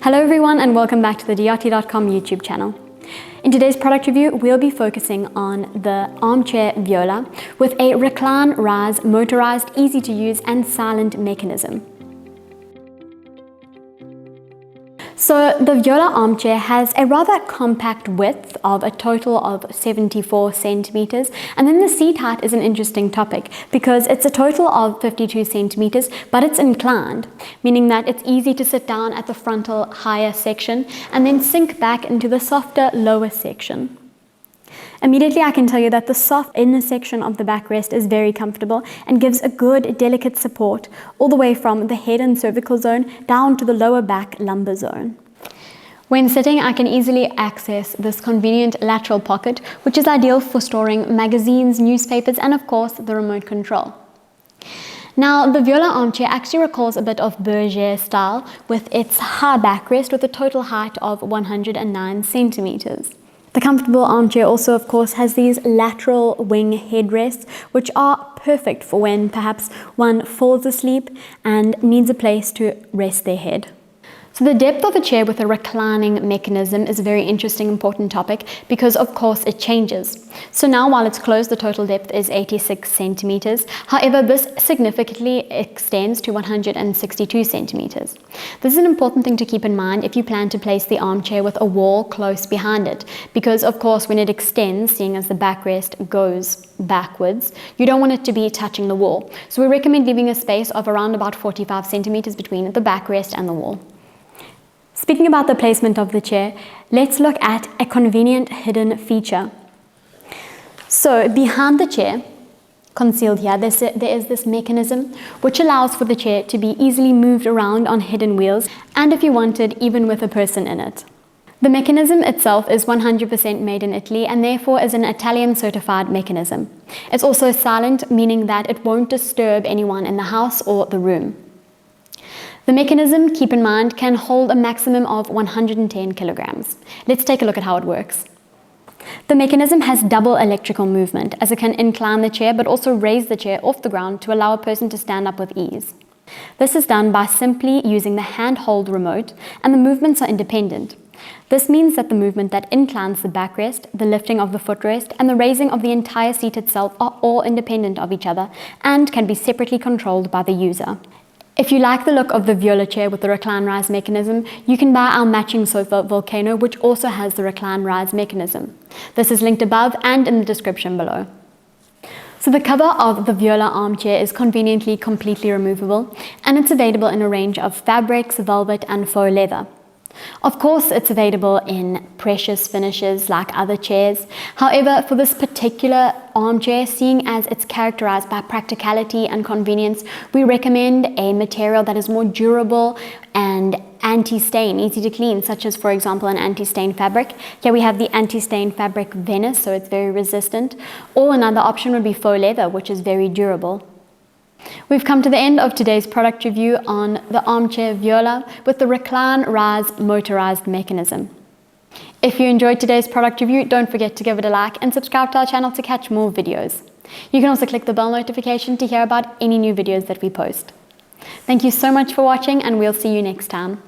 Hello everyone and welcome back to the Diati.com YouTube channel. In today's product review, we'll be focusing on the armchair Viola with a recline, rise, motorized, easy to use and silent mechanism. So the Viola armchair has a rather compact width of a total of 74 centimeters, and then the seat height is an interesting topic because it's a total of 52 centimeters, but it's inclined, meaning that it's easy to sit down at the frontal higher section and then sink back into the softer lower section. Immediately I can tell you that the soft inner section of the backrest is very comfortable and gives a good delicate support all the way from the head and cervical zone down to the lower back lumbar zone. When sitting, I can easily access this convenient lateral pocket, which is ideal for storing magazines, newspapers, and of course the remote control. Now, the Viola armchair actually recalls a bit of Bergère style with its high backrest with a total height of 109 centimeters. The comfortable armchair also, of course, has these lateral wing headrests, which are perfect for when perhaps one falls asleep and needs a place to rest their head. So the depth of a chair with a reclining mechanism is a very interesting, important topic because, of course, it changes. So now, while it's closed, the total depth is 86 centimeters. However, this significantly extends to 162 centimeters. This is an important thing to keep in mind if you plan to place the armchair with a wall close behind it, because, of course, when it extends, seeing as the backrest goes backwards, you don't want it to be touching the wall. So we recommend leaving a space of around about 45 centimeters between the backrest and the wall. Speaking about the placement of the chair, let's look at a convenient hidden feature. So behind the chair, concealed here, there is this mechanism which allows for the chair to be easily moved around on hidden wheels, and if you wanted, even with a person in it. The mechanism itself is 100% made in Italy and therefore is an Italian certified mechanism. It's also silent, meaning that it won't disturb anyone in the house or the room. The mechanism, keep in mind, can hold a maximum of 110 kilograms. Let's take a look at how it works. The mechanism has double electrical movement, as it can incline the chair but also raise the chair off the ground to allow a person to stand up with ease. This is done by simply using the handhold remote, and the movements are independent. This means that the movement that inclines the backrest, the lifting of the footrest, and the raising of the entire seat itself are all independent of each other and can be separately controlled by the user. If you like the look of the Viola chair with the recline rise mechanism, you can buy our matching sofa Volcano, which also has the recline rise mechanism. This is linked above and in the description below. So the cover of the Viola armchair is conveniently completely removable, and it's available in a range of fabrics, velvet and faux leather. Of course, it's available in precious finishes like other chairs. However, for this particular armchair, seeing as it's characterized by practicality and convenience, we recommend a material that is more durable and anti-stain, easy to clean, such as, for example, an anti-stain fabric. Here we have the anti-stain fabric Venice, so it's very resistant. Or another option would be faux leather, which is very durable. We've come to the end of today's product review on the armchair Viola with the recline rise motorized mechanism. If you enjoyed today's product review, don't forget to give it a like and subscribe to our channel to catch more videos. You can also click the bell notification to hear about any new videos that we post. Thank you so much for watching, and we'll see you next time.